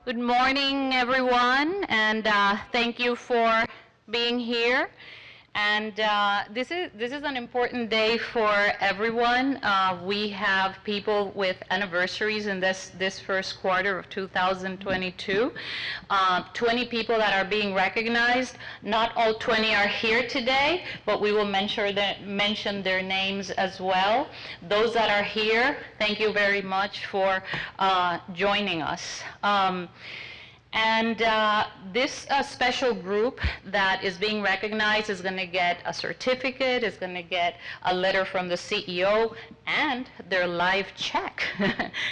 Good morning, everyone, and thank you for being here. And this is an important day for everyone. We have people with anniversaries in this first quarter of 2022. 20 people that are being recognized. Not all 20 are here today, but we will mention their names as well. Those that are here, thank you very much for joining us. This special group that is being recognized is going to get a certificate, is going to get a letter from the CEO, and their life check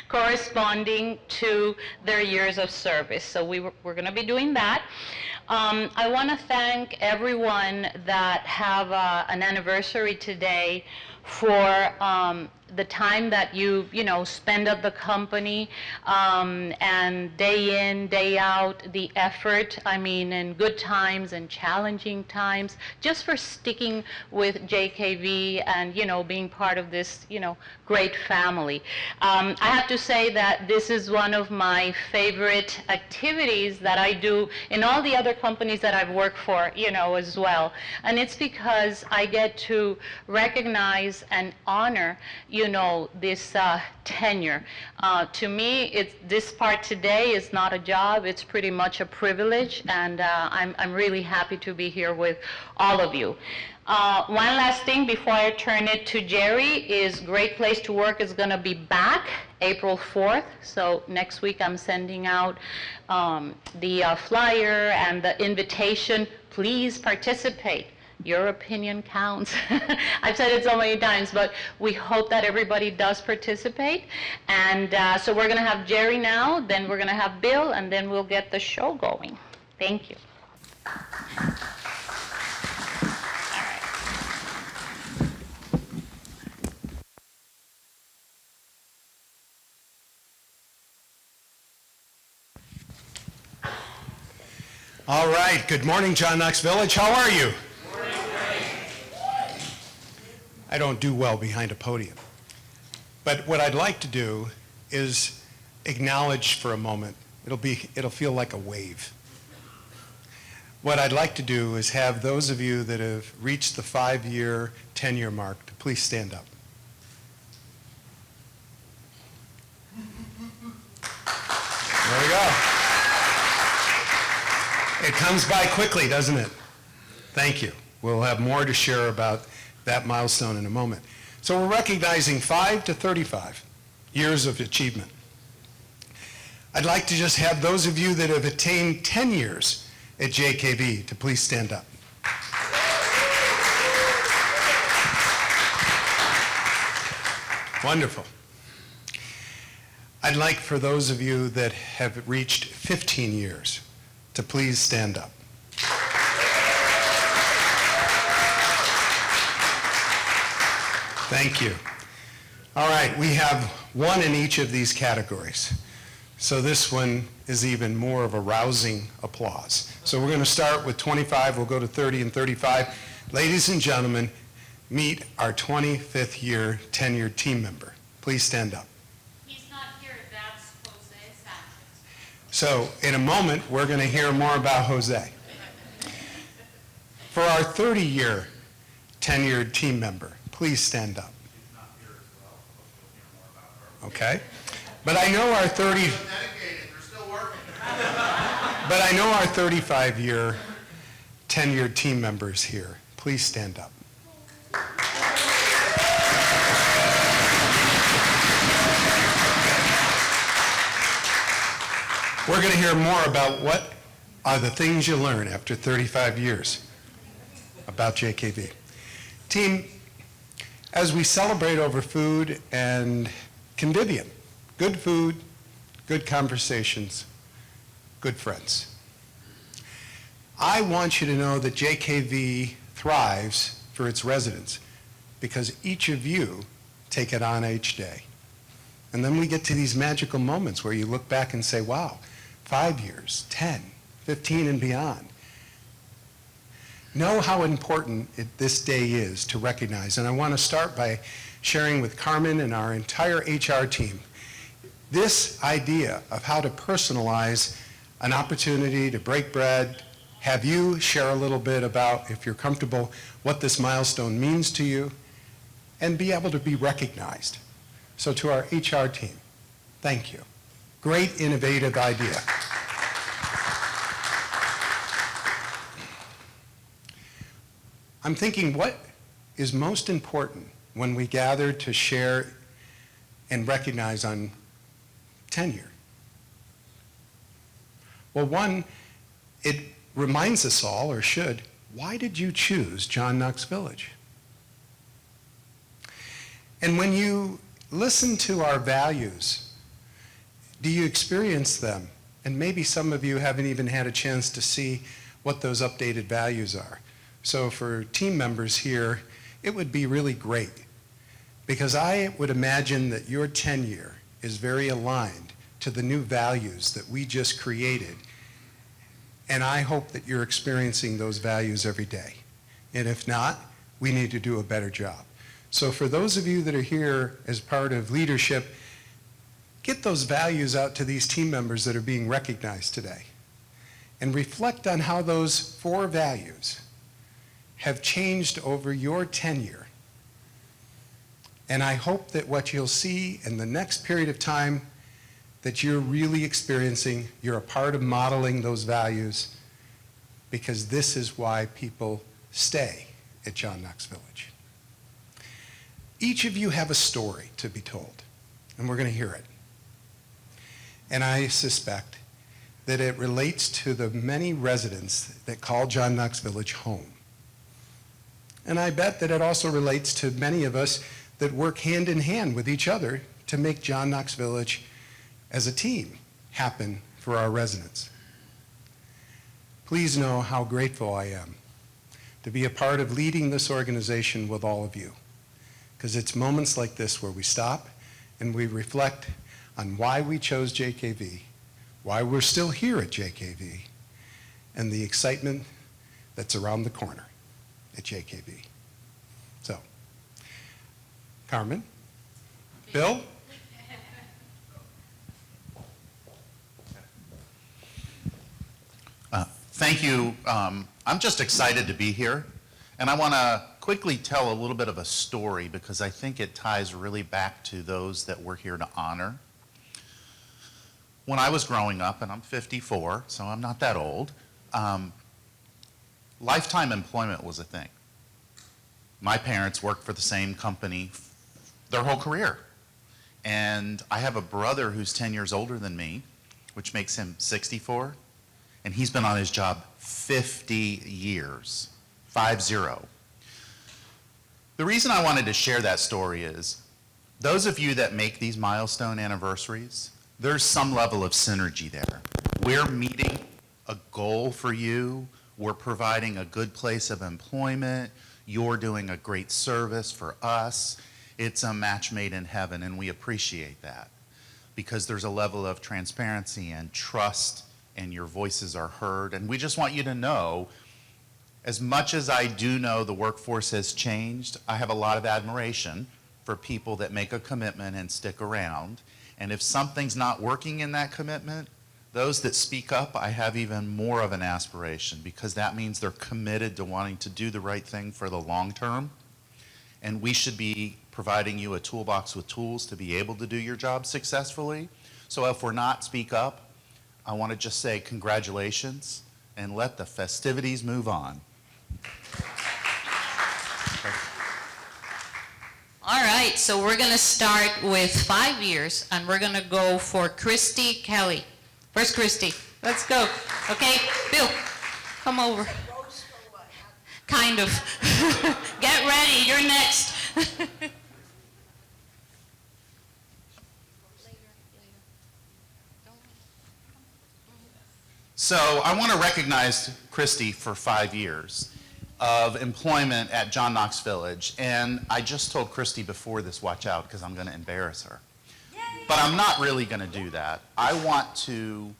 corresponding to their years of service. So we're going to be doing that. I want to thank everyone that have an anniversary today for the time that you spend at the company, and day in, day out, the effort, I mean, in good times and challenging times, just for sticking with JKV and, being part of this, great family. I have to say that this is one of my favorite activities that I do in all the other companies that I've worked for, as well. And it's because I get to recognize and honor, this tenure. To me, this part today is not a job, it's pretty much a privilege, and I'm really happy to be here with all of you. One last thing before I turn it to Jerry is Great Place to Work is going to be back April 4th. So next week I'm sending out the flyer and the invitation. Please participate. Your opinion counts. I've said it so many times, but we hope that everybody does participate. And so we're going to have Jerry now, then we're going to have Bill, and then we'll get the show going. Thank you. All right, good morning, John Knox Village. How are you? I don't do well behind a podium. But what I'd like to do is acknowledge for a moment. It'll feel like a wave. What I'd like to do is have those of you that have reached the 5-year tenure mark to please stand up. There we go. It comes by quickly, doesn't it? Thank you. We'll have more to share about that milestone in a moment. So we're recognizing 5 to 35 years of achievement. I'd like to just have those of you that have attained 10 years at JKV to please stand up. Wonderful. I'd like for those of you that have reached 15 years to please stand up. Thank you. All right, we have one in each of these categories. So this one is even more of a rousing applause. So we're going to start with 25, we'll go to 30 and 35. Ladies and gentlemen, meet our 25th year tenured team member. Please stand up. He's not here, that's Jose Sanchez. So in a moment, we're going to hear more about Jose. For our 30-year tenured team member, please stand up. She's not here as well, so you'll hear more about her. Okay? But I know our 30... They're dedicated, they're still working. But I know our 35-year tenured team members here. Please stand up. We're going to hear more about what are the things you learn after 35 years about JKV. Team, as we celebrate over food and convivium, good food, good conversations, good friends, I want you to know that JKV thrives for its residents because each of you take it on each day. And then we get to these magical moments where you look back and say, wow, 5 years, 10, 15 and beyond. Know how important this day is to recognize. And I want to start by sharing with Carmen and our entire HR team. This idea of how to personalize an opportunity to break bread, have you share a little bit about, if you're comfortable, what this milestone means to you, and be able to be recognized. So to our HR team, thank you. Great innovative idea. I'm thinking, what is most important when we gather to share and recognize on tenure? Well, one, it reminds us all, or should, why did you choose John Knox Village? And when you listen to our values, do you experience them? And maybe some of you haven't even had a chance to see what those updated values are. So for team members here, it would be really great, because I would imagine that your tenure is very aligned to the new values that we just created. And I hope that you're experiencing those values every day. And if not, we need to do a better job. So for those of you that are here as part of leadership, get those values out to these team members that are being recognized today. And reflect on how those 4 values have changed over your tenure. And I hope that what you'll see in the next period of time, that you're really experiencing, you're a part of modeling those values, because this is why people stay at John Knox Village. Each of you have a story to be told, and we're going to hear it. And I suspect that it relates to the many residents that call John Knox Village home. And I bet that it also relates to many of us that work hand in hand with each other to make John Knox Village as a team happen for our residents. Please know how grateful I am to be a part of leading this organization with all of you, because it's moments like this where we stop and we reflect on why we chose JKV, why we're still here at JKV, and the excitement that's around the corner at JKV. So, Carmen, Bill? Thank you. I'm just excited to be here. And I want to quickly tell a little bit of a story, because I think it ties really back to those that we're here to honor. When I was growing up, and I'm 54, so I'm not that old, lifetime employment was a thing. My parents worked for the same company their whole career. And I have a brother who's 10 years older than me, which makes him 64. And he's been on his job 50 years, 50. The reason I wanted to share that story is, those of you that make these milestone anniversaries, there's some level of synergy there. We're meeting a goal for you. We're providing a good place of employment. You're doing a great service for us. It's a match made in heaven, and we appreciate that, because there's a level of transparency and trust, and your voices are heard. And we just want you to know, as much as I do know the workforce has changed, I have a lot of admiration for people that make a commitment and stick around. And if something's not working in that commitment, those that speak up, I have even more of an aspiration, because that means they're committed to wanting to do the right thing for the long term. And we should be providing you a toolbox with tools to be able to do your job successfully. So if we're not, speak up. I want to just say congratulations, and let the festivities move on. All right, so we're going to start with 5 years, and we're going to go for Christy Kelly. First, Christy. Let's go. Okay, Bill, come over. Kind of. Get ready, you're next. So I want to recognize Christy for 5 years of employment at John Knox Village. And I just told Christy before this, watch out, because I'm going to embarrass her. But I'm not really going to do that. I want to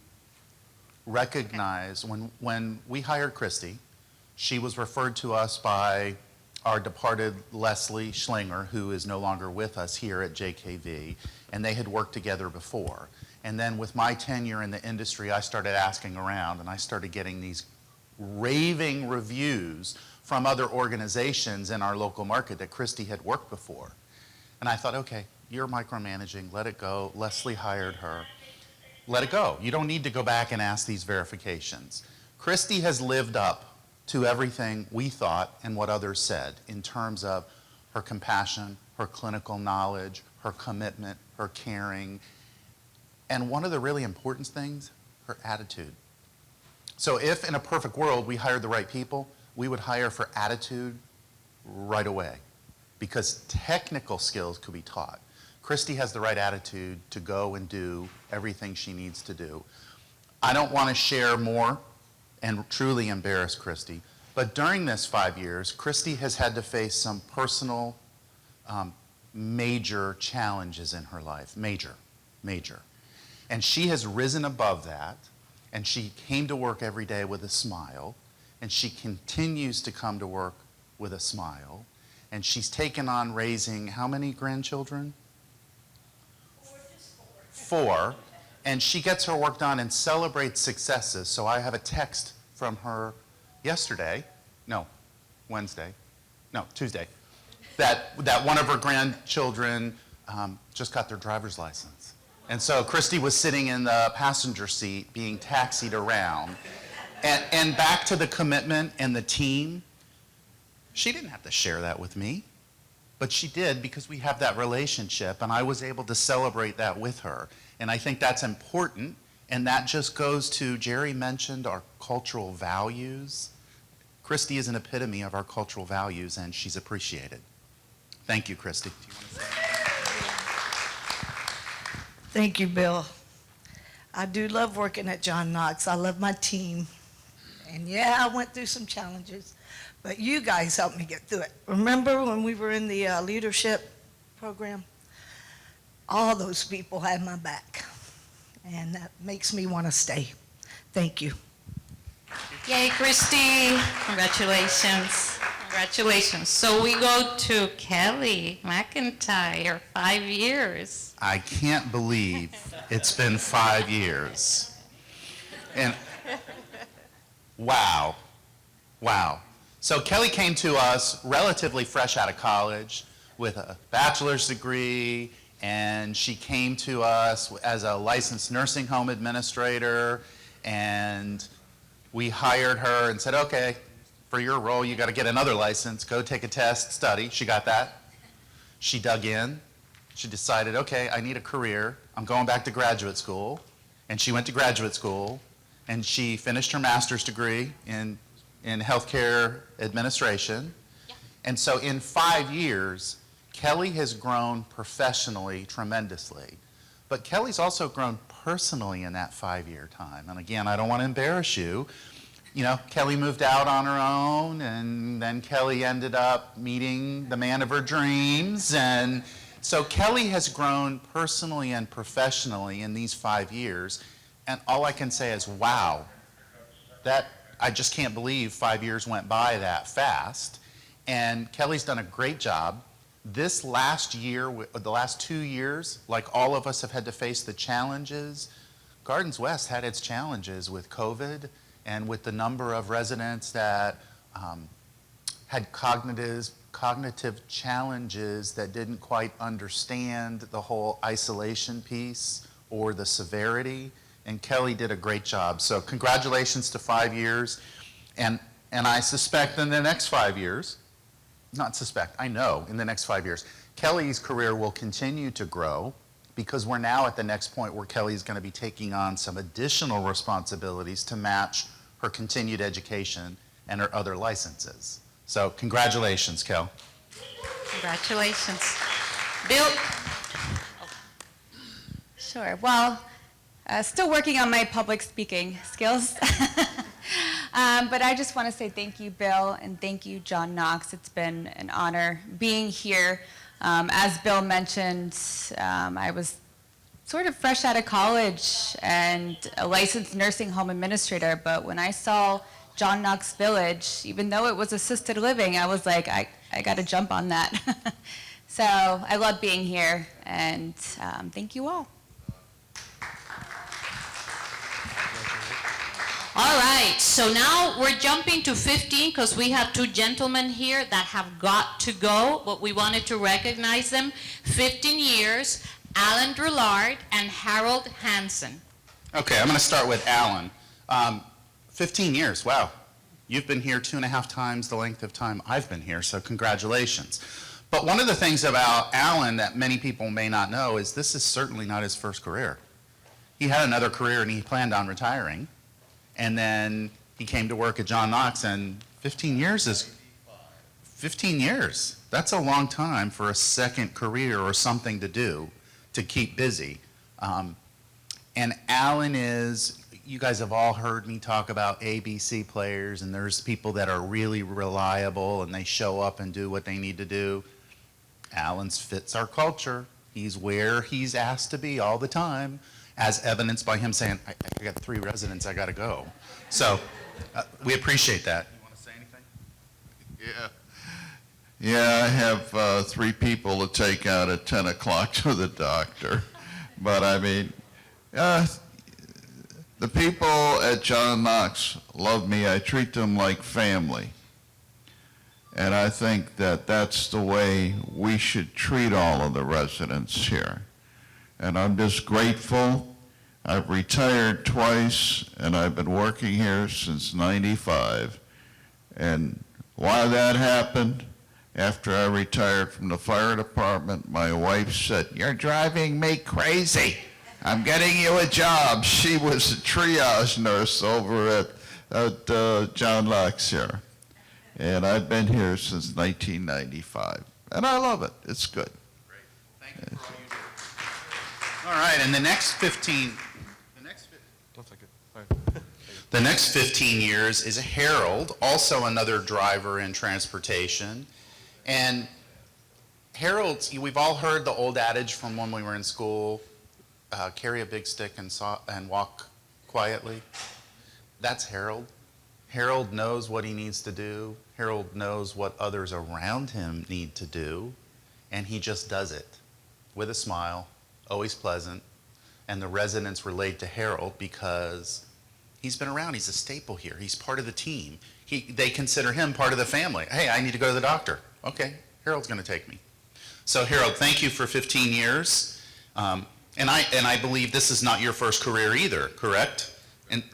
recognize when we hired Christy, she was referred to us by our departed Leslie Schlinger, who is no longer with us here at JKV, and they had worked together before. And then with my tenure in the industry, I started asking around, and I started getting these raving reviews from other organizations in our local market that Christy had worked before. And I thought, okay, you're micromanaging, let it go. Leslie hired her. Let it go. You don't need to go back and ask these verifications. Christy has lived up to everything we thought and what others said in terms of her compassion, her clinical knowledge, her commitment, her caring, and one of the really important things, her attitude. So if in a perfect world we hired the right people, we would hire for attitude right away because technical skills could be taught. Christy has the right attitude to go and do everything she needs to do. I don't want to share more and truly embarrass Christy, but during this 5 years, Christy has had to face some personal major challenges in her life, major. And she has risen above that, and she came to work every day with a smile, and she continues to come to work with a smile, and she's taken on raising how many grandchildren? 4. And she gets her work done and celebrates successes. So I have a text from her Tuesday, that one of her grandchildren just got their driver's license. And so Christy was sitting in the passenger seat being taxied around. And back to the commitment and the team, she didn't have to share that with me, but she did because we have that relationship, and I was able to celebrate that with her. And I think that's important, and that just goes to, Jerry mentioned our cultural values. Christy is an epitome of our cultural values, and she's appreciated. Thank you, Christy. Do you want to say anything? Thank you, Bill. I do love working at John Knox. I love my team. And yeah, I went through some challenges, but you guys helped me get through it. Remember when we were in the leadership program? All those people had my back, and that makes me want to stay. Thank you. Yay, Christy. Congratulations. Congratulations. So we go to Kelly McIntyre, 5 years. I can't believe it's been 5 years. And wow. So Kelly came to us relatively fresh out of college with a bachelor's degree, and she came to us as a licensed nursing home administrator, and we hired her and said, okay, for your role, you got to get another license, go take a test, study. She got that. She dug in. She decided, okay, I need a career. I'm going back to graduate school. And she went to graduate school, and she finished her master's degree in healthcare administration. Yeah. And so in 5 years, Kelly has grown professionally tremendously. But Kelly's also grown personally in that 5-year time. And again, I don't want to embarrass you. You know, Kelly moved out on her own, and then Kelly ended up meeting the man of her dreams. And so Kelly has grown personally and professionally in these 5 years. And all I can say is, wow, that I just can't believe 5 years went by that fast. And Kelly's done a great job. This last year, the last 2 years, like all of us have had to face the challenges. Gardens West had its challenges with COVID and with the number of residents that had cognitive challenges that didn't quite understand the whole isolation piece or the severity. And Kelly did a great job. So congratulations to 5 years. And I suspect in the next 5 years, not suspect, I know in the next 5 years, Kelly's career will continue to grow because we're now at the next point where Kelly's going to be taking on some additional responsibilities to match her continued education and her other licenses. So congratulations, Kel. Congratulations. Bill? Sure. Well, still working on my public speaking skills. But I just want to say thank you, Bill, and thank you, John Knox. It's been an honor being here. As Bill mentioned, I was sort of fresh out of college and a licensed nursing home administrator, but when I saw John Knox Village, even though it was assisted living, I was like, I got to jump on that. So I love being here, and thank you all. All right, so now we're jumping to 15 because we have two gentlemen here that have got to go, but we wanted to recognize them. 15 years, Alan Drillard and Harold Hansen. Okay, I'm going to start with Alan. 15 years, wow. You've been here 2.5 times the length of time I've been here, so congratulations. But one of the things about Alan that many people may not know is this is certainly not his first career. He had another career and he planned on retiring. And then he came to work at John Knox, and 15 years is 15 years. That's a long time for a second career or something to do to keep busy. And Alan is, you guys have all heard me talk about ABC players, and there's people that are really reliable and they show up and do what they need to do. Alan's fits our culture. He's where he's asked to be all the time, as evidenced by him saying, I got 3 residents, I got to go. So we appreciate that. You want to say anything? Yeah, I have 3 people to take out at 10 o'clock to the doctor. But I mean, the people at John Knox love me. I treat them like family. And I think that that's the way we should treat all of the residents here. And I'm just grateful. I've retired twice, and I've been working here since '95. And why that happened, after I retired from the fire department, my wife said, "You're driving me crazy. I'm getting you a job." She was a triage nurse over at John Knox here. And I've been here since 1995. And I love it. It's good. Great. Thank you for all you do. All right, and the next 15 years is Harold, also another driver in transportation. And Harold, we've all heard the old adage from when we were in school, carry a big stick and walk quietly. That's Harold. Harold knows what he needs to do. Harold knows what others around him need to do, and he just does it with a smile, always pleasant. And the residents relate to Harold because he's been around. He's a staple here. He's part of the team. They consider him part of the family. Hey, I need to go to the doctor. Okay, Harold's going to take me. So Harold, thank you for 15 years. And I believe this is not your first career either, correct? And,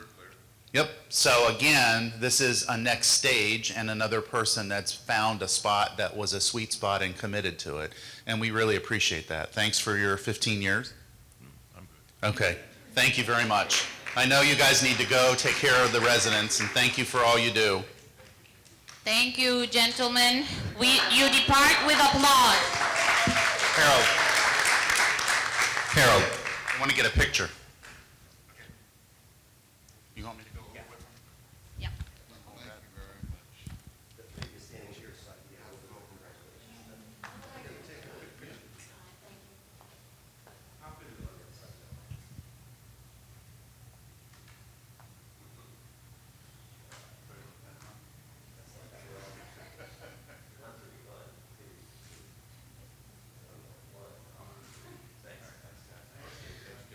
yep. So again, this is a next stage and another person that's found a spot that was a sweet spot and committed to it. And we really appreciate that. Thanks for your 15 years. I'm good. Okay. Thank you very much. I know you guys need to go take care of the residents, and thank you for all you do. Thank you, gentlemen. You depart with applause. Harold, I want to get a picture. You want me to go over with him? Yep. Thank you very much.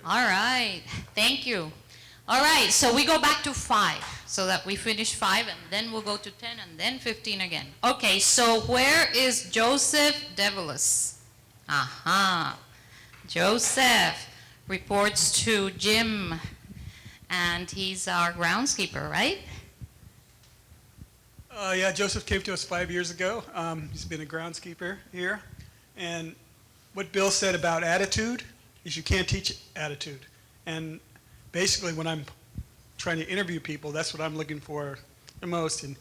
All right, thank you. All right, so we go back to 5, so that we finish 5, and then we'll go to 10, and then 15 again. Okay, so where is Joseph Devilis? Aha. Joseph reports to Jim, and he's our groundskeeper, right? Yeah, Joseph came to us 5 years ago. He's been a groundskeeper here. And what Bill said about attitude is you can't teach attitude. And basically when I'm trying to interview people, that's what I'm looking for the most. And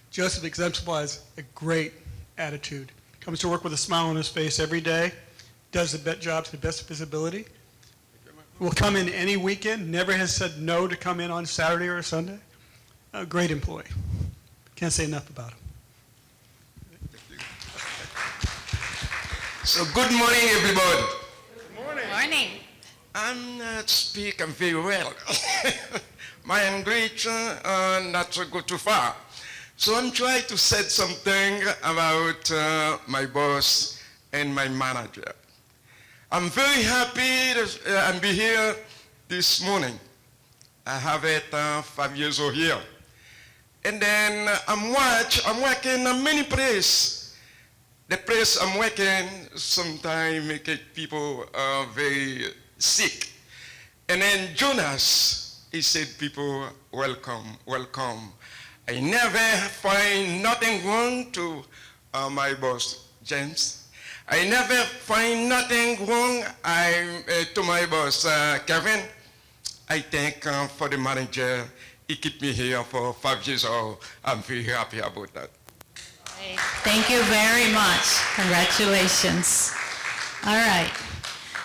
Joseph exemplifies a great attitude. Comes to work with a smile on his face every day, does the best job to the best of his ability. Will come in any weekend, never has said no to come in on Saturday or Sunday. A great employee. Can't say enough about him. So good morning, everybody. Morning. I'm not speaking very well. My English not so good too far. So I'm trying to say something about my boss and my manager. I'm very happy to be here this morning. I have it 5 years old here. And then I'm working in many places. The place I'm working sometimes make people very sick. And then Jonas, he said, people, welcome, welcome. I never find nothing wrong to my boss, James. I never find nothing wrong to my boss, Kevin. I thank for the manager. He kept me here for 5 years old. I'm very happy about that. Thank you very much. Congratulations. All right.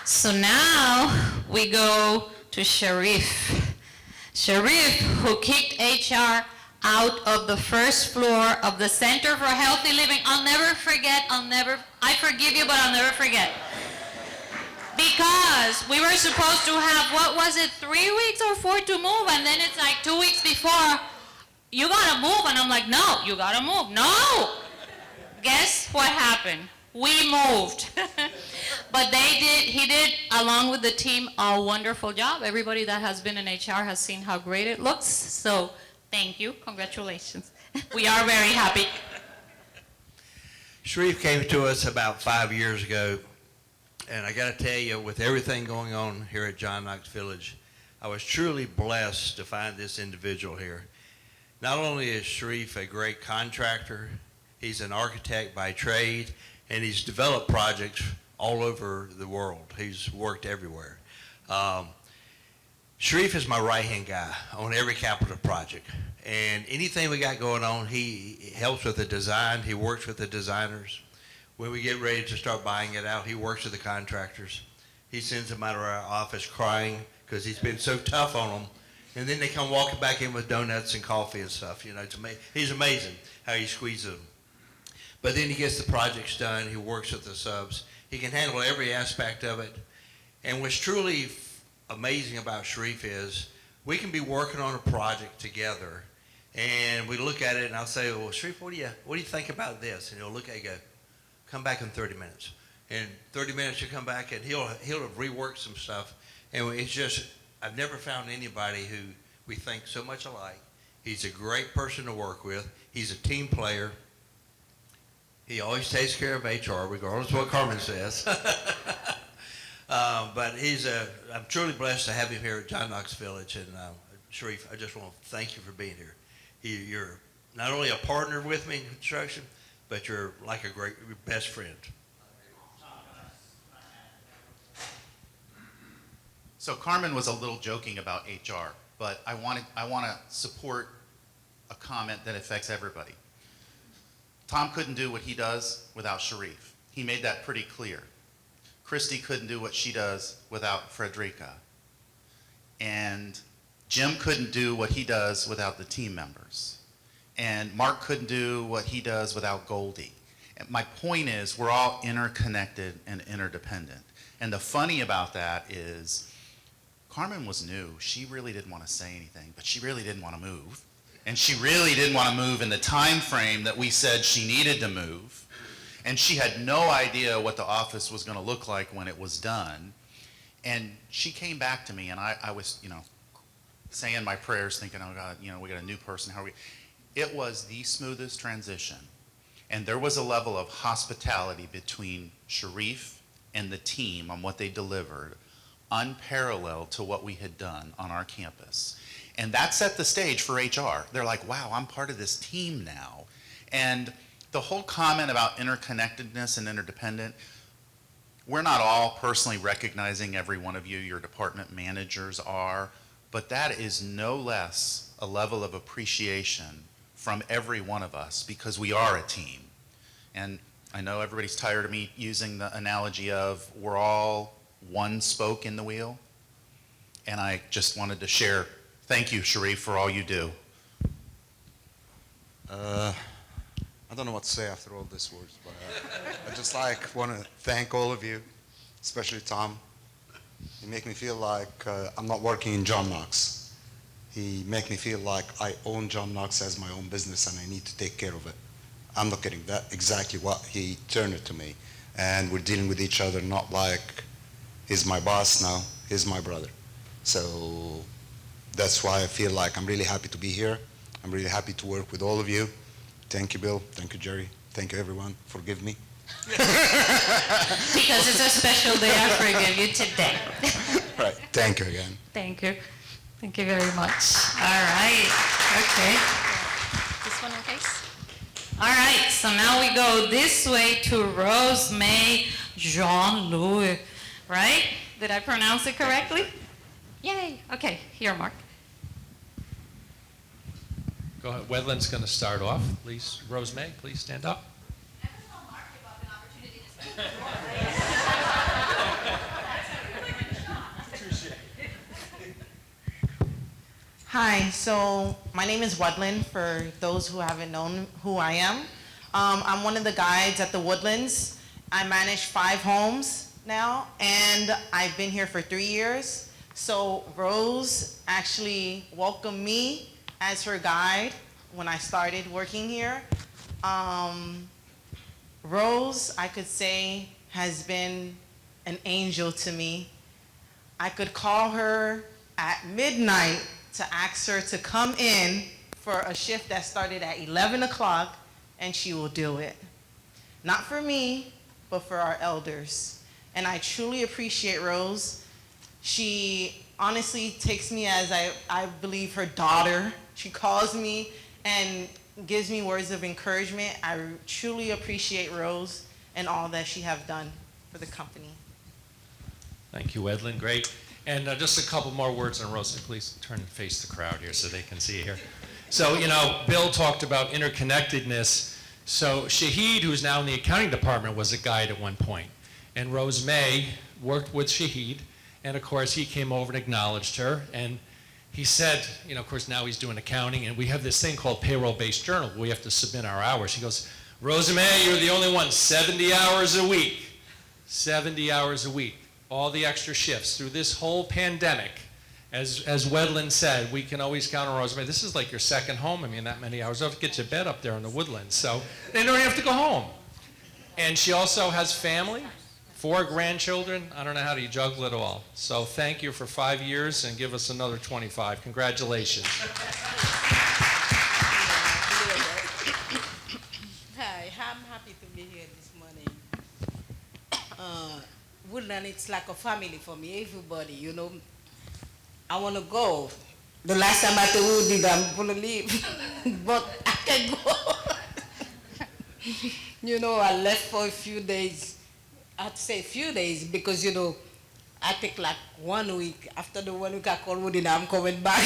So now we go to Sharif. Sharif, who kicked HR out of the first floor of the Center for Healthy Living. I'll never forget, I forgive you, but I'll never forget. Because we were supposed to have, what was it, 3 weeks or 4 to move, and then it's like 2 weeks before, you gotta move, and I'm like, no, you gotta move, no! Guess what happened? We moved. But he did, along with the team, a wonderful job. Everybody that has been in HR has seen how great it looks, so thank you, congratulations. We are very happy. Sharif came to us about 5 years ago, and I got to tell you, with everything going on here at John Knox Village, I was truly blessed to find this individual here. Not only is Sharif a great contractor, he's an architect by trade, and he's developed projects all over the world. He's worked everywhere. Sharif is my right-hand guy on every capital project. And anything we got going on, he helps with the design. He works with the designers. When we get ready to start buying it out, he works with the contractors. He sends them out of our office crying because he's been so tough on them. And then they come walking back in with donuts and coffee and stuff. You know, he's amazing how he squeezes them. But then he gets the projects done. He works with the subs. He can handle every aspect of it. And what's truly amazing about Sharif is we can be working on a project together, and we look at it, and I'll say, well, Sharif, what do you think about this? And he'll look at it and go, come back in 30 minutes. And 30 minutes he'll come back, and he'll have reworked some stuff. And it's just, I've never found anybody who we think so much alike. He's a great person to work with. He's a team player. He always takes care of HR, regardless of what Carmen says. But I'm truly blessed to have him here at John Knox Village. And Sharif, I just want to thank you for being here. You're not only a partner with me in construction, but you're like your best friend. So Carmen was a little joking about HR, but I want to support a comment that affects everybody. Tom couldn't do what he does without Sharif. He made that pretty clear. Christy couldn't do what she does without Frederica. And Jim couldn't do what he does without the team members. And Mark couldn't do what he does without Goldie. And my point is, we're all interconnected and interdependent. And the funny about that is, Carmen was new. She really didn't want to say anything, but she really didn't want to move. And she really didn't want to move in the time frame that we said she needed to move. And she had no idea what the office was going to look like when it was done. And she came back to me, and I was, saying my prayers, thinking, oh God, we got a new person. How are we? It was the smoothest transition. And there was a level of hospitality between Sharif and the team on what they delivered, unparalleled to what we had done on our campus. And that set the stage for HR. They're like, wow, I'm part of this team now. And the whole comment about interconnectedness and interdependent, we're not all personally recognizing every one of you, your department managers are, but that is no less a level of appreciation from every one of us because we are a team. And I know everybody's tired of me using the analogy of we're all one spoke in the wheel. And I just wanted to share, thank you, Sharif, for all you do. I don't know what to say after all these words, but I just want to thank all of you, especially Tom. You make me feel like I'm not working in John Knox. He make me feel like I own John Knox as my own business and I need to take care of it. I'm not kidding. That exactly what he turned it to me. And we're dealing with each other not like he's my boss now, he's my brother. So that's why I feel like I'm really happy to be here. I'm really happy to work with all of you. Thank you, Bill. Thank you, Jerry. Thank you, everyone. Forgive me. Because it's a special day, I forgive you today. Right. Thank you again. Thank you. Thank you very much. All right. Okay. This one in case? All right. So now we go this way to Rose May Jean-Louis. Right? Did I pronounce it correctly? Yay. Okay. Here, Mark. Go ahead. Wedland's going to start off. Please, Rose May, please stand up. Hi, so my name is Woodland, for those who haven't known who I am. I'm one of the guides at the Woodlands. I manage 5 homes now, and I've been here for 3 years. So Rose actually welcomed me as her guide when I started working here. Rose, I could say, has been an angel to me. I could call her at midnight to ask her to come in for a shift that started at 11 o'clock, and she will do it. Not for me, but for our elders. And I truly appreciate Rose. She honestly takes me as I believe her daughter. She calls me and gives me words of encouragement. I truly appreciate Rose and all that she have done for the company. Thank you, Wedland. Great. And just a couple more words on Rose. Please turn and face the crowd here so they can see you here. So, you know, Bill talked about interconnectedness. So Shahid, who's now in the accounting department, was a guide at one point. And Rose May worked with Shahid. And of course, he came over and acknowledged her. And he said, you know, of course, now he's doing accounting. And we have this thing called payroll-based journal. We have to submit our hours. He goes, Rose May, you're the only one, 70 hours a week. 70 hours a week. All the extra shifts through this whole pandemic. As Wedland said, we can always count on Rose May. This is like your second home. I mean, that many hours. You have to get your bed up there in the woodlands. So they don't even have to go home. And she also has family, 4 grandchildren. I don't know how to juggle it all. So thank you for 5 years and give us another 25. Congratulations. Hi, I'm happy to be here this morning. Woodland, it's like a family for me, everybody, you know. I want to go. The last time I told you I'm going to leave, but I can go. You know, I left for a few days. I'd say a few days because, you know, I take like 1 week. After the 1 week I call Woody, I'm coming back.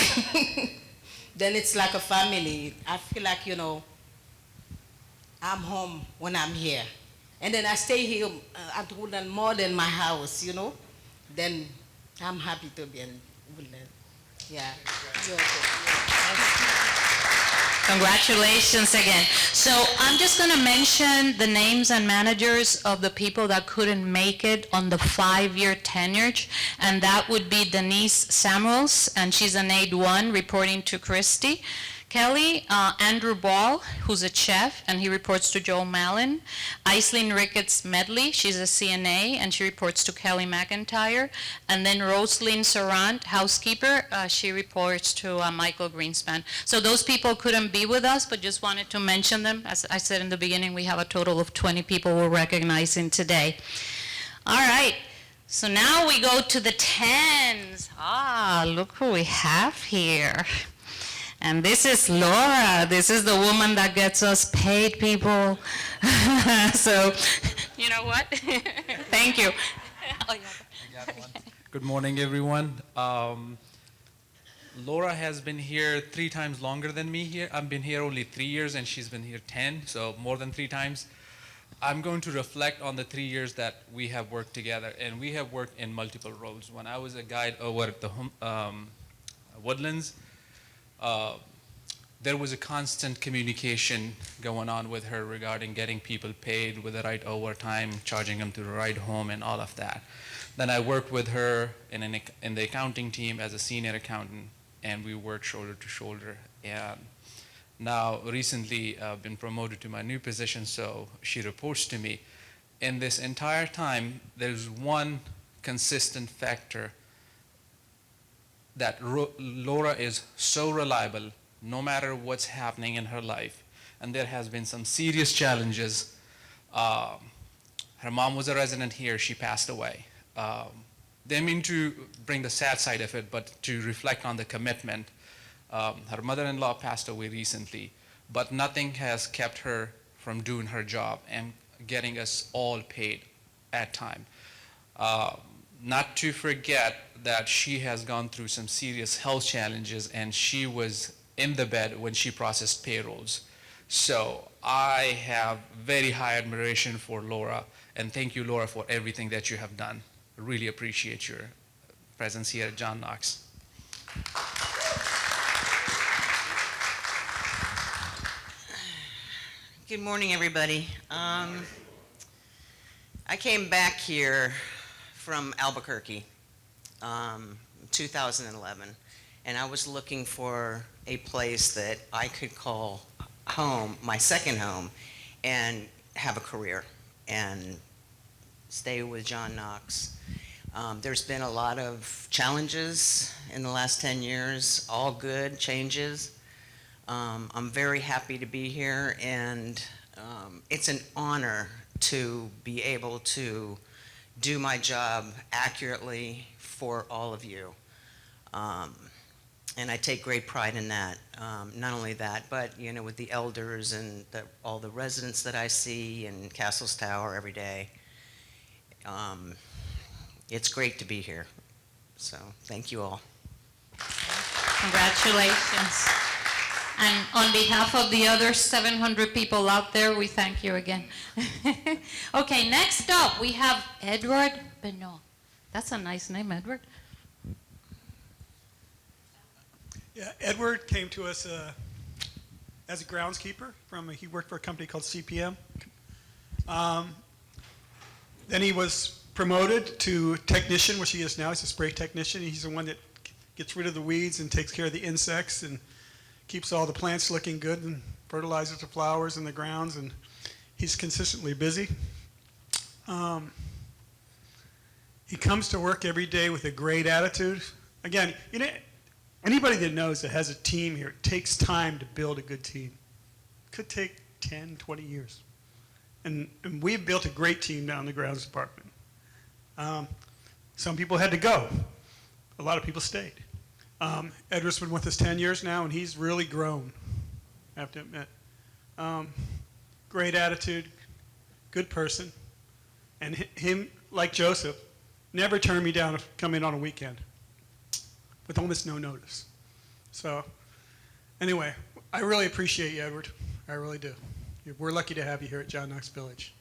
Then it's like a family. I feel like, you know, I'm home when I'm here. And then I stay here at Woodland more than my house, you know. Then I'm happy to be in Woodland. Yeah. Congratulations again. So I'm just going to mention the names and managers of the people that couldn't make it on the 5-year tenure, and that would be Denise Samuels, and she's an aide 1 reporting to Christy Kelly, Andrew Ball, who's a chef, and he reports to Joe Mallon. Eileen Ricketts Medley, she's a CNA, and she reports to Kelly McIntyre. And then Rosalyn Sarant, housekeeper, she reports to Michael Greenspan. So those people couldn't be with us, but just wanted to mention them. As I said in the beginning, we have a total of 20 people we're recognizing today. All right. So now we go to the 10s. Look who we have here. And this is Laura. This is the woman that gets us paid, people. So, you know what? Thank you. Good morning, everyone. Laura has been here 3 times longer than me here. I've been here only 3 years, and she's been here 10, so more than 3 times. I'm going to reflect on the 3 years that we have worked together, and we have worked in multiple roles. When I was a guide over at the Woodlands, there was a constant communication going on with her regarding getting people paid with the right overtime, charging them to the right home, and all of that. Then I worked with her in the accounting team as a senior accountant and we work shoulder to shoulder. And now, recently, I've been promoted to my new position, so she reports to me. In this entire time, there's one consistent factor that Laura is so reliable no matter what's happening in her life. And there has been some serious challenges. Her mom was a resident here, she passed away. Didn't mean to bring the sad side of it, but to reflect on the commitment. Her mother-in-law passed away recently, but nothing has kept her from doing her job and getting us all paid at time. Not to forget that she has gone through some serious health challenges, and she was in the bed when she processed payrolls. So I have very high admiration for Laura, and thank you, Laura, for everything that you have done. I really appreciate your presence here at John Knox. Good morning, everybody. I came back here from Albuquerque, 2011, and I was looking for a place that I could call home, my second home, and have a career and stay with John Knox. There's been a lot of challenges in the last 10 years, all good changes. I'm very happy to be here, and it's an honor to be able to do my job accurately for all of you. And I take great pride in that. Not only that, but with the elders and all the residents that I see in Castles Tower every day. It's great to be here. So thank you all. Congratulations. And on behalf of the other 700 people out there, we thank you again. Okay, next up, we have Edward Benoit. That's a nice name, Edward. Yeah, Edward came to us as a groundskeeper. He worked for a company called CPM. Then he was promoted to technician, which he is now. He's a spray technician. He's the one that gets rid of the weeds and takes care of the insects and keeps all the plants looking good and fertilizes the flowers in the grounds, and he's consistently busy. He comes to work every day with a great attitude. Again, anybody that knows that has a team here, it takes time to build a good team. It could take 10, 20 years. And we've built a great team down in the grounds department. Some people had to go. A lot of people stayed. Edward's been with us 10 years now, and he's really grown, I have to admit. Great attitude, good person. And him, like Joseph, never turned me down to come in on a weekend with almost no notice. So anyway, I really appreciate you, Edward. I really do. We're lucky to have you here at John Knox Village.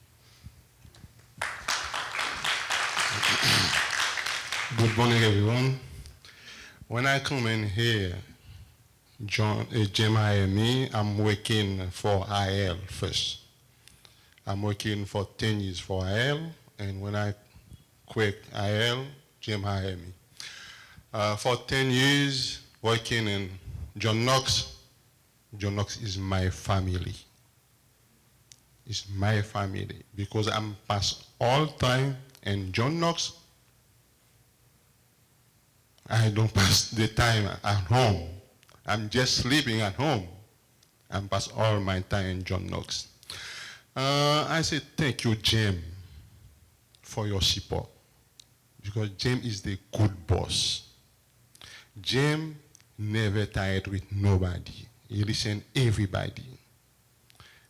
Good morning, everyone. When I come in here, Jim hired me. I'm working for IL first. I'm working for 10 years for IL, and when I quit IL, Jim hired me. For 10 years working in John Knox is my family. It's my family because I'm past all time in John Knox. I don't pass the time at home. I'm just sleeping at home. I'm past all my time in John Knox. I say thank you, Jim, for your support. Because Jim is the good boss. Jim never tired with nobody. He listen everybody.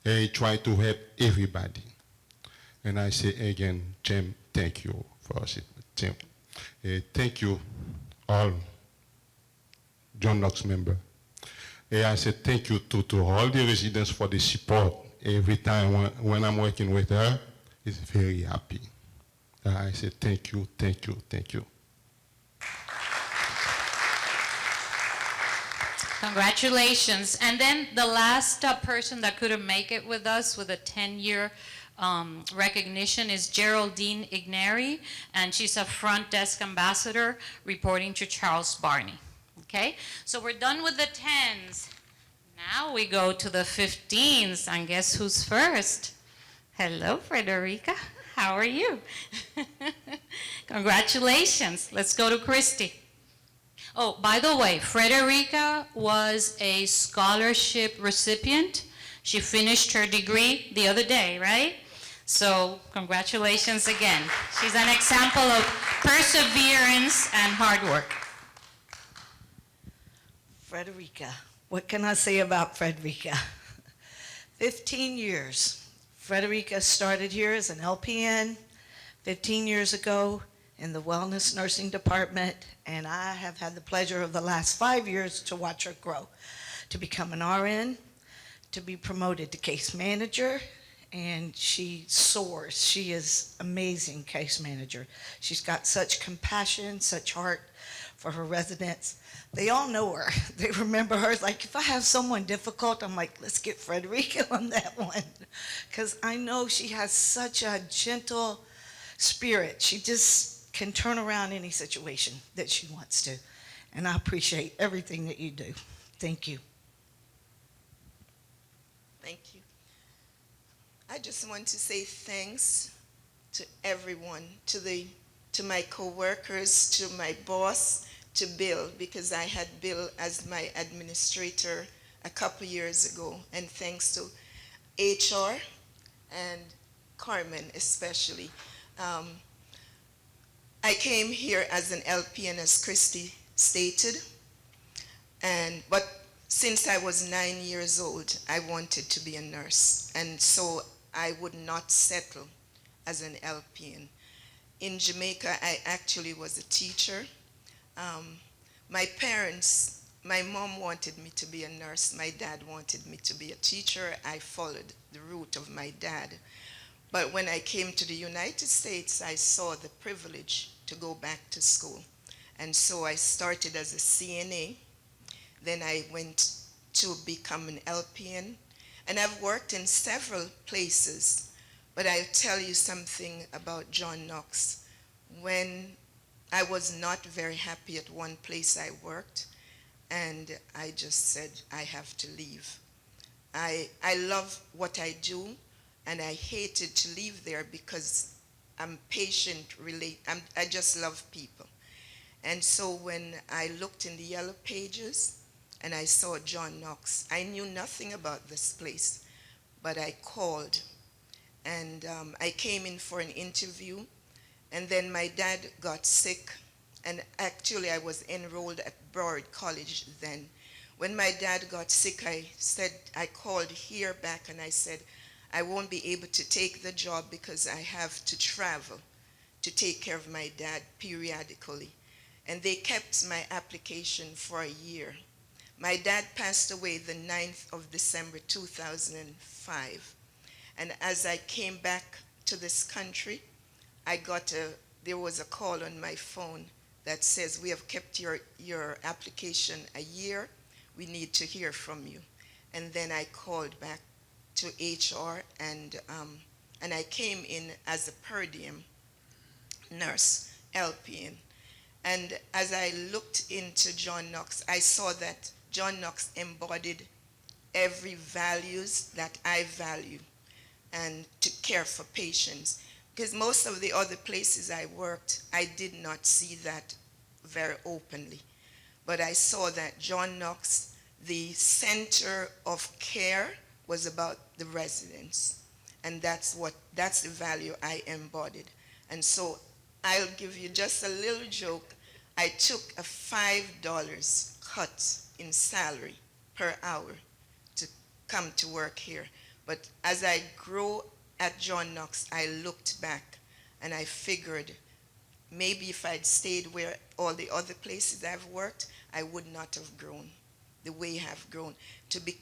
He try to help everybody. And I say again, Jim, thank you for us. Jim, thank you all John Knox member. I say thank you to all the residents for the support. Every time when I'm working with her, it's very happy. I say thank you, thank you, thank you. Congratulations. And then the last person that couldn't make it with us with a 10-year recognition is Geraldine Igneri, and she's a front desk ambassador reporting to Charles Barney. Okay, so we're done with the 10s. Now we go to the 15s, and guess who's first? Hello, Frederica. How are you? Congratulations. Let's go to Christy. Oh, by the way, Frederica was a scholarship recipient. She finished her degree the other day, right? So congratulations again. She's an example of perseverance and hard work. Frederica. What can I say about Frederica? 15 years. Frederica started here as an LPN 15 years ago in the wellness nursing department, and I have had the pleasure of the last 5 years to watch her grow, to become an RN, to be promoted to case manager, and she soars. She is amazing case manager. She's got such compassion, such heart for her residents. They all know her. They remember her. Like, if I have someone difficult, I'm like, let's get Frederica on that one. Because I know she has such a gentle spirit. She just can turn around any situation that she wants to. And I appreciate everything that you do. Thank you. Thank you. I just want to say thanks to everyone, to my co-workers, to my boss, to Bill, because I had Bill as my administrator a couple years ago, and thanks to HR and Carmen especially. I came here as an LPN, as Christy stated, but since I was 9 years old, I wanted to be a nurse, and so I would not settle as an LPN. In Jamaica, I actually was a teacher. My parents, my mom wanted me to be a nurse, my dad wanted me to be a teacher. I followed the route of my dad. But when I came to the United States, I saw the privilege to go back to school. And so I started as a CNA. Then I went to become an LPN. And I've worked in several places. But I'll tell you something about John Knox. When I was not very happy at one place I worked, and I just said, I have to leave. I love what I do, and I hated to leave there because I'm I just love people. And so when I looked in the yellow pages and I saw John Knox, I knew nothing about this place, but I called, and I came in for an interview. And then my dad got sick, and actually I was enrolled at Broward College then. When my dad got sick, I called here back and I said, I won't be able to take the job because I have to travel to take care of my dad periodically. And they kept my application for a year. My dad passed away the 9th of December 2005. And as I came back to this country, there was a call on my phone that says, we have kept your application a year. We need to hear from you. And then I called back to HR, and I came in as a per diem nurse, LPN. And as I looked into John Knox, I saw that John Knox embodied every values that I value, and to care for patients. Because most of the other places I worked, I did not see that very openly. But I saw that John Knox, the center of care was about the residents. And that's the value I embodied. And so I'll give you just a little joke. I took a $5 cut in salary per hour to come to work here. But as I grew at John Knox, I looked back and I figured maybe if I'd stayed where all the other places I've worked, I would not have grown the way I've grown. To be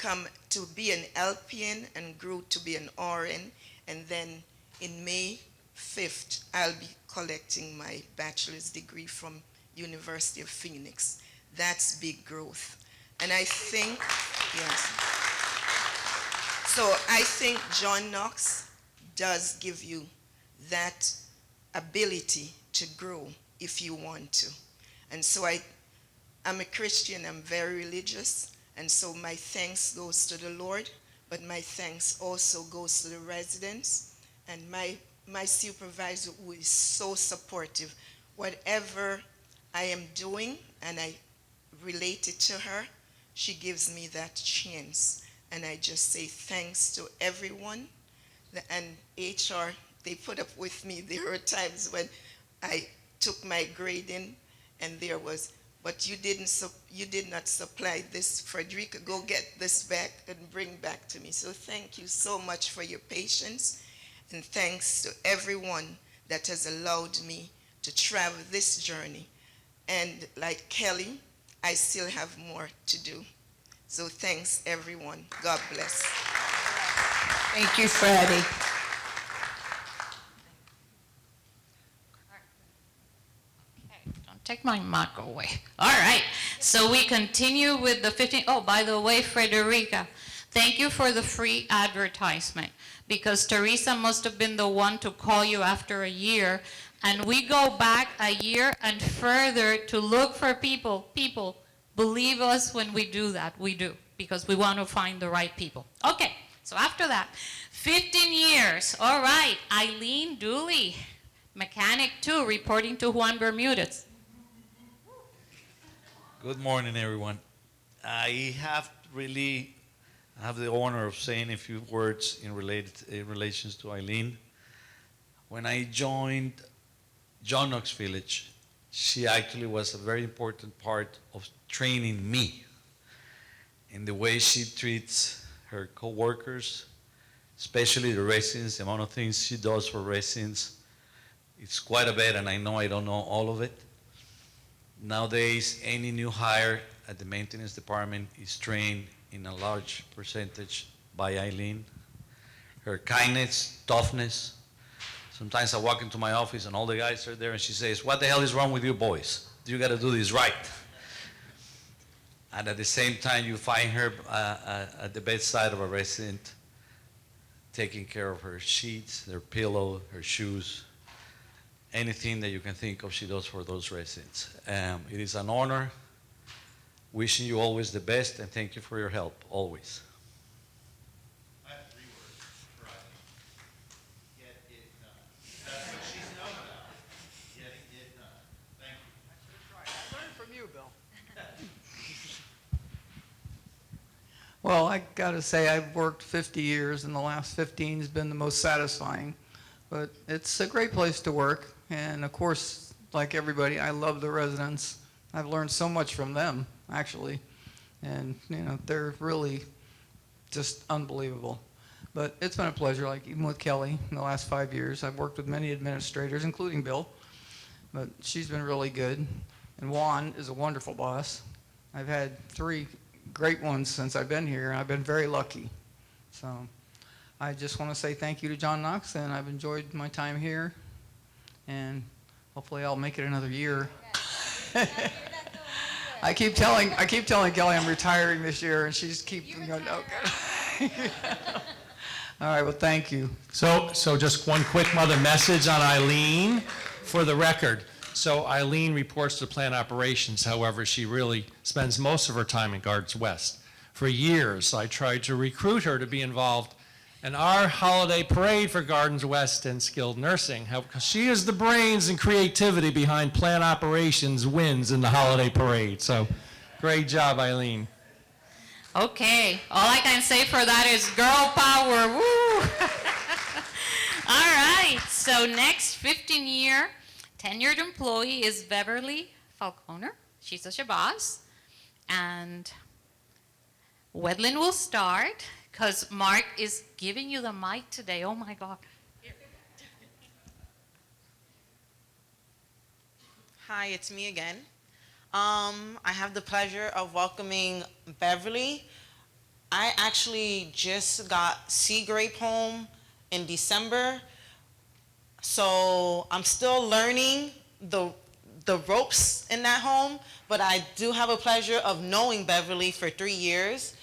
an LPN and grew to be an RN, and then in May 5th, I'll be collecting my bachelor's degree from University of Phoenix. That's big growth. And I think, yes. So I think John Knox does give you that ability to grow if you want to. And so I'm a Christian, I'm very religious, and so my thanks goes to the Lord, but my thanks also goes to the residents and my supervisor, who is so supportive. Whatever I am doing and I relate it to her, she gives me that chance. And I just say thanks to everyone. And HR, they put up with me. There were times when I took my grading and there was, but you did not supply this, Frederica, go get this back and bring back to me. So thank you so much for your patience, and thanks to everyone that has allowed me to travel this journey. And like Kelly, I still have more to do. So thanks everyone. God bless. Thank you, Freddie. Don't take my mic away. All right, so we continue with the 15. Oh, by the way, Frederica, thank you for the free advertisement, because Teresa must have been the one to call you after a year, and we go back a year and further to look for people. People, believe us when we do that. We do, because we want to find the right people. Okay, so after that, 15 years. All right, Eileen Dooley, Mechanic 2, reporting to Juan Bermudez. Good morning, everyone. I have the honor of saying a few words in relations to Eileen. When I joined John Knox Village, she actually was a very important part of training me in the way she treats her co-workers, especially the residents. The amount of things she does for residents, it's quite a bit, and I know I don't know all of it. Nowadays, any new hire at the maintenance department is trained in a large percentage by Eileen. Her kindness, toughness. Sometimes I walk into my office and all the guys are there and she says, "What the hell is wrong with you boys? You got to do this right." And at the same time, you find her at the bedside of a resident, taking care of her sheets, their pillow, her shoes, anything that you can think of she does for those residents. It is an honor. Wishing you always the best, and thank you for your help, always. I have 3 words for Eileen. Get it done. That's what she's known about. Getting it done. Thank you. I learned from you, Bill. Well, I got to say, I've worked 50 years, and the last 15 has been the most satisfying. But it's a great place to work, and of course, like everybody, I love the residents. I've learned so much from them, actually, and they're really just unbelievable. But it's been a pleasure, like even with Kelly in the last 5 years. I've worked with many administrators, including Bill, but she's been really good. And Juan is a wonderful boss. I've had 3 great ones since I've been here, and I've been very lucky. So I just want to say thank you to John Knox, and I've enjoyed my time here, and hopefully I'll make it another year. I keep telling Kelly I'm retiring this year, and she just keeps going, "Okay." All right, well, thank you. So just one quick mother message on Eileen for the record. So Eileen reports to plant operations. However, she really spends most of her time in Gardens West. For years, I tried to recruit her to be involved in our holiday parade for Gardens West and skilled nursing. Because she is the brains and creativity behind plant operations wins in the holiday parade. So great job, Eileen. Okay, all I can say for that is girl power, woo! All right, so next 15-year tenured employee is Beverly Falconer. She's a Shabazz. And Wedlin will start, because Mark is giving you the mic today. Oh my God. Hi, it's me again. I have the pleasure of welcoming Beverly. I actually just got C Grape home in December, so I'm still learning the ropes in that home, but I do have a pleasure of knowing Beverly for 3 years.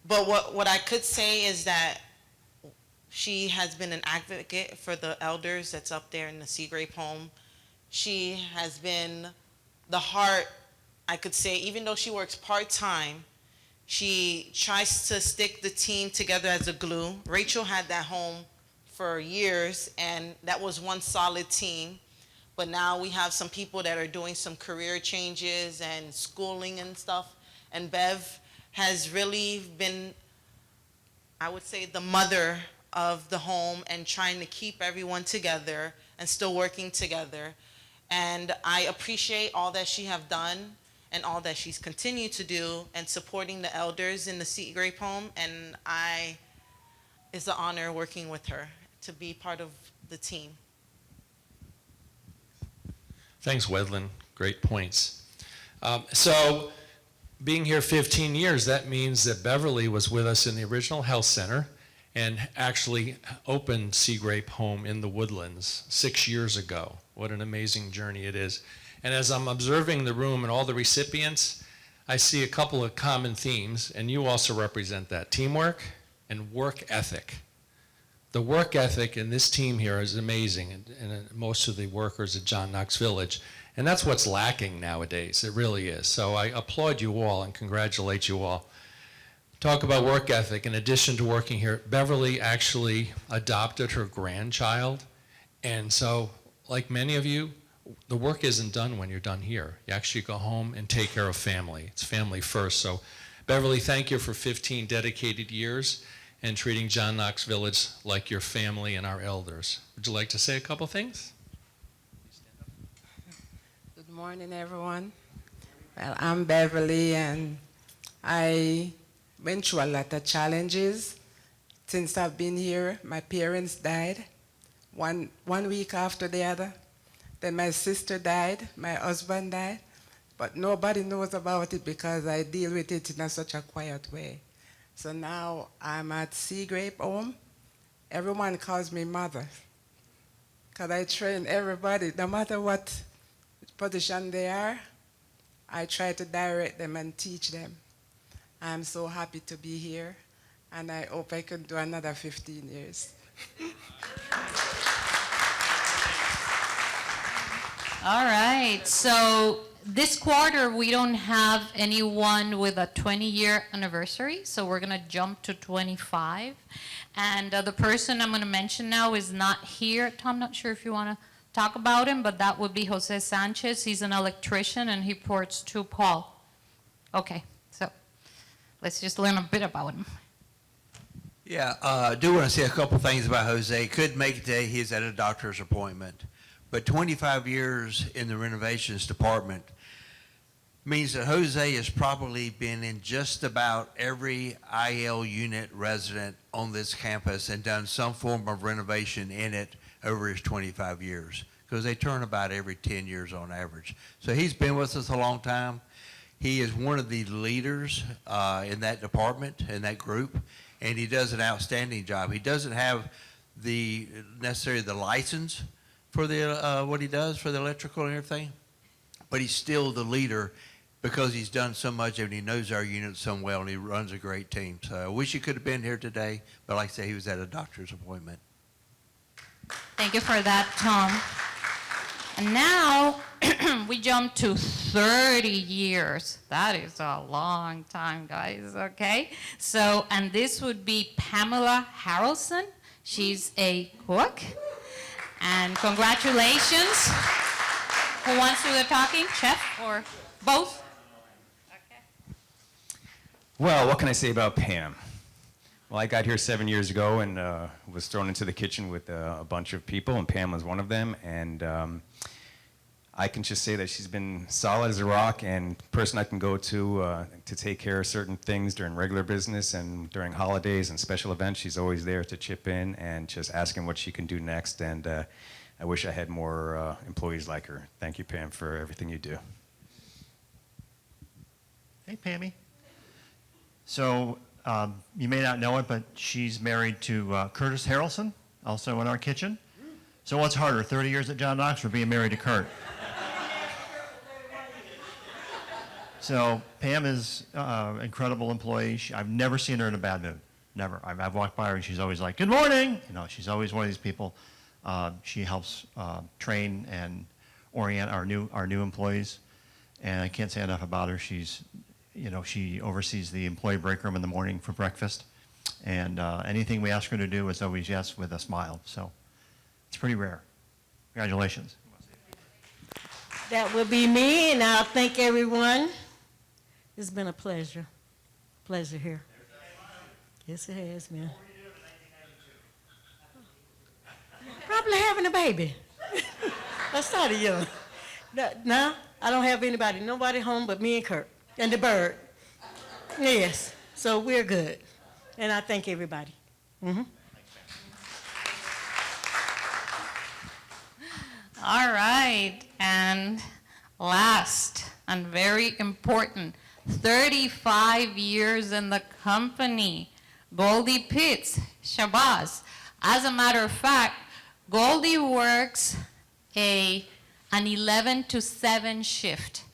But what I could say is that she has been an advocate for the elders that's up there in the C Grape home. She has been the heart I could say, even though she works part-time, she tries to stick the team together as a glue. Rachel had that home for years, and that was one solid team. But now we have some people that are doing some career changes and schooling and stuff. And Bev has really been, I would say, the mother of the home and trying to keep everyone together and still working together. And I appreciate all that she have done and all that she's continued to do and supporting the elders in the Seagrape home. And it's an honor working with her to be part of the team. Thanks, Wedlin. Great points. So being here 15 years, that means that Beverly was with us in the original health center and actually opened Seagrape Home in the Woodlands 6 years ago. What an amazing journey it is. And as I'm observing the room and all the recipients, I see a couple of common themes, and you also represent that: teamwork and work ethic. The work ethic in this team here is amazing, and most of the workers at John Knox Village. And that's what's lacking nowadays. It really is. So I applaud you all and congratulate you all. Talk about work ethic. In addition to working here, Beverly actually adopted her grandchild. And so, like many of you, the work isn't done when you're done here. You actually go home and take care of family. It's family first. So, Beverly, thank you for 15 dedicated years and treating John Knox Village like your family and our elders. Would you like to say a couple things? Good morning, everyone. Well, I'm Beverly, and I went through a lot of challenges since I've been here. My parents died one week after the other. Then my sister died, my husband died, but nobody knows about it because I deal with it in such a quiet way. So now I'm at Seagrape Home. Everyone calls me mother because I train everybody, no matter what position they are. I try to direct them and teach them. I'm so happy to be here, and I hope I can do another 15 years. All right, so this quarter we don't have anyone with a 20-year anniversary, so we're gonna jump to 25. And the person I'm gonna mention now is not here. Tom, not sure if you wanna talk about him, but that would be Jose Sanchez. He's an electrician and he reports to Paul. Okay, so let's just learn a bit about him. Yeah, I do want to say a couple things about Jose. Couldn't make it today. He's at a doctor's appointment. But 25 years in the renovations department means that Jose has probably been in just about every IL unit resident on this campus and done some form of renovation in it over his 25 years, because they turn about every 10 years on average. So he's been with us a long time. He is one of the leaders in that department, in that group, and he does an outstanding job. He doesn't have necessarily the license for the what he does for the electrical and everything, but he's still the leader because he's done so much and he knows our unit so well, and he runs a great team. So I wish he could have been here today, but like I say, he was at a doctor's appointment. Thank you for that, Tom. And now we jump to 30 years. That is a long time, guys, okay? So, and this would be Pamela Harrelson. She's a cook. And congratulations. Who wants to do the talking? Chef or both? Well, what can I say about Pam? Well, I got here 7 years ago and was thrown into the kitchen with a bunch of people, and Pam was one of them. And I can just say that she's been solid as a rock and person I can go to take care of certain things during regular business and during holidays and special events. She's always there to chip in and just asking what she can do next. And I wish I had more employees like her. Thank you, Pam, for everything you do. Hey, Pammy. So you may not know it, but she's married to Curtis Harrelson, also in our kitchen. So what's harder, 30 years at John Knox or being married to Kurt? So Pam is an incredible employee. I've never seen her in a bad mood, never. I've walked by her and she's always like, good morning. You know, she's always one of these people. She helps train and orient our new employees. and I can't say enough about her. She's, she oversees the employee break room in the morning for breakfast, and anything we ask her to do is always yes with a smile. So it's pretty rare. Congratulations. That will be me, and I'll thank everyone. It's been a pleasure. Pleasure here. Yes, it has, man. Probably having a baby. I started young. No, I don't have nobody home but me and Kurt and the bird. Yes, so we're good. And I thank everybody. Mm-hmm. All right, and last and very important, 35 years in the company, Goldie Pitts, Shabazz. As a matter of fact, Goldie works an 11 to 7 shift,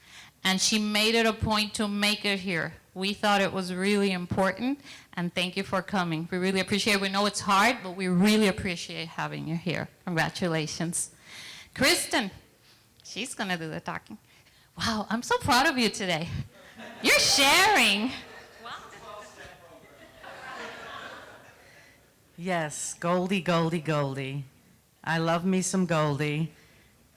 and she made it a point to make it here. We thought it was really important, and thank you for coming. We really appreciate it. We know it's hard, but we really appreciate having you here. Congratulations. Kristen, she's going to do the talking. Wow, I'm so proud of you today. You're sharing. Yes, Goldie, Goldie, Goldie. I love me some Goldie.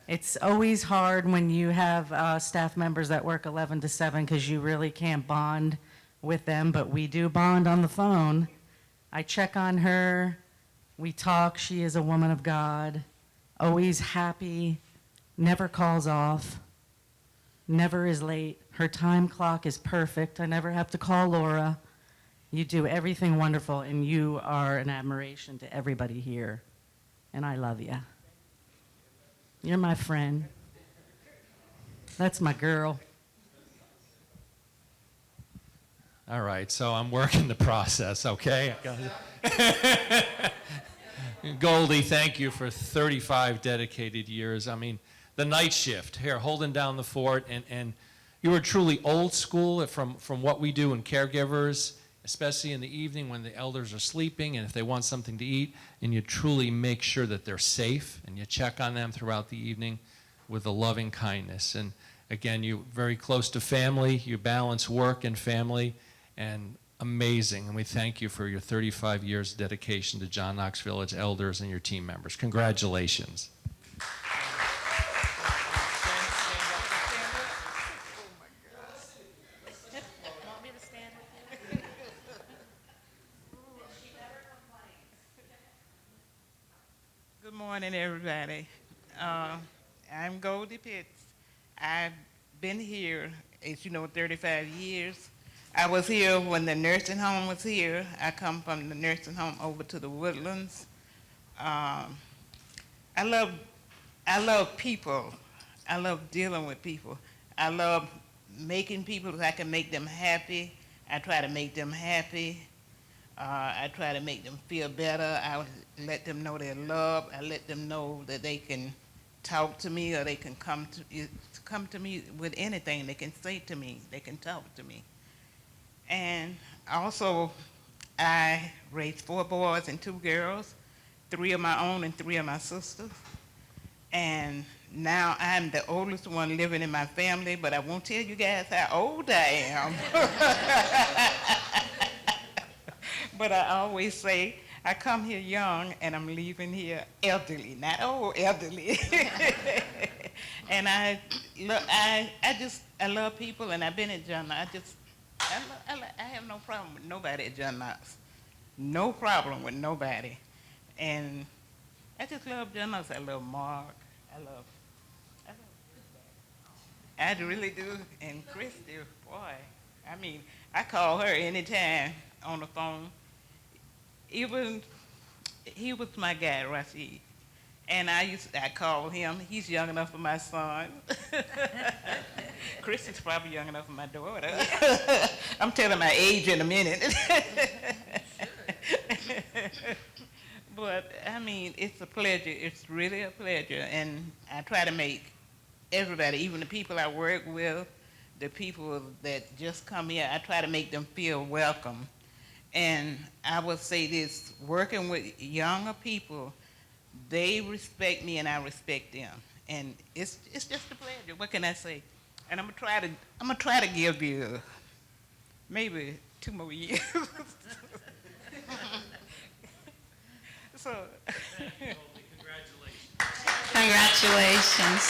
It's always hard when you have staff members that work 11 to 7 because you really can't bond with them, but we do bond on the phone. I check on her. We talk. She is a woman of God. Always happy, never calls off, never is late. Her time clock is perfect. I never have to call Laura. You do everything wonderful, and you are an admiration to everybody here, and I love you. You're my friend. That's my girl. All right, so I'm working the process, okay? Goldie, thank you for 35 dedicated years. I mean, the night shift, here, holding down the fort, and you were truly old school from what we do in caregivers, especially in the evening when the elders are sleeping and if they want something to eat, and you truly make sure that they're safe, and you check on them throughout the evening with a loving kindness. And again, you're very close to family, you balance work and family, and amazing, and we thank you for your 35 years dedication to John Knox Village elders and your team members. Congratulations. Good morning, everybody. I'm Goldie Pitts. I've been here, as you know, 35 years. I was here when the nursing home was here. I come from the nursing home over to the Woodlands. I love people. I love dealing with people. I love making people so I can make them happy. I try to make them happy. I try to make them feel better. I let them know they're loved. I let them know that they can talk to me, or they can come to me with anything. They can say to me. They can talk to me. And also, I raised 4 boys and 2 girls, 3 of my own and 3 of my sisters. And now I'm the oldest one living in my family, but I won't tell you guys how old I am. But I always say, I come here young and I'm leaving here elderly, not old, elderly. And I love people, and I've been at John Knox. I have no problem with nobody at John Knox. No problem with nobody. And I just love John Knox. I love Mark. I really do. And Christy, boy, I mean, I call her anytime on the phone. He was my guy, Rashid. And I call him. He's young enough for my son. Christy's probably young enough for my daughter. I'm telling my age in a minute. But, I mean, it's a pleasure. It's really a pleasure. And I try to make everybody, even the people I work with, the people that just come here, I try to make them feel welcome. And I would say this, working with younger people, they respect me and I respect them. And it's just a pleasure. What can I say? And I'm gonna try to give you maybe 2 more years. So, Congratulations.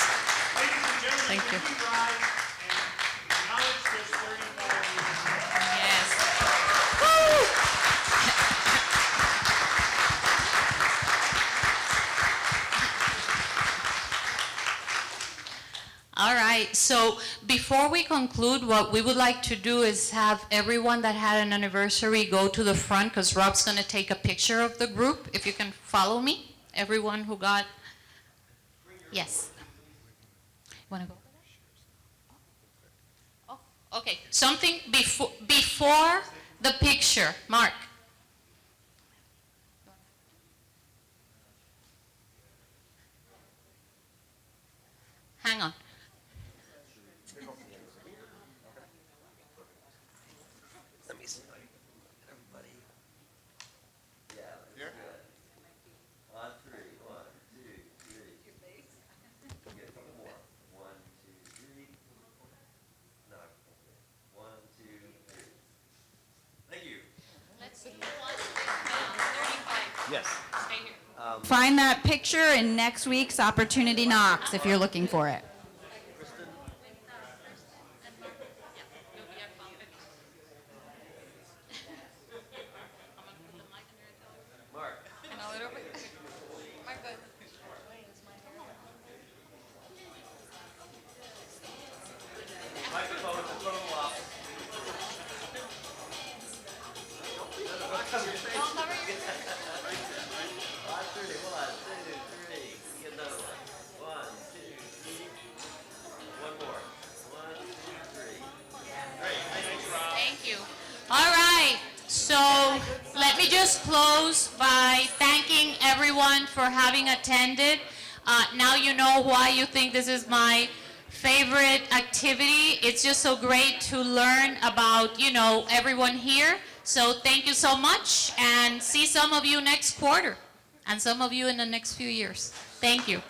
Thank you. Yes. All right, so before we conclude, what we would like to do is have everyone that had an anniversary go to the front, because Rob's going to take a picture of the group. If you can follow me, everyone who got, yes. Want to go? Oh, okay, something before the picture, Mark. Hang on. Let me see. Everybody. Yeah. Here. On three. 1, 2, 3. Get a couple more. 1, 2, 3. No. 1, 2, 3. Thank you. Let's see. 35. Yes. Stay here. Find that picture in next week's Opportunity Knocks if you're looking for it. Thank you. All right, so let me just close by thanking everyone for having attended. Now you know why you think this is my favorite activity. It's just so great to learn about, you know, everyone here. So thank you so much, and see some of you next quarter, and some of you in the next few years. Thank you.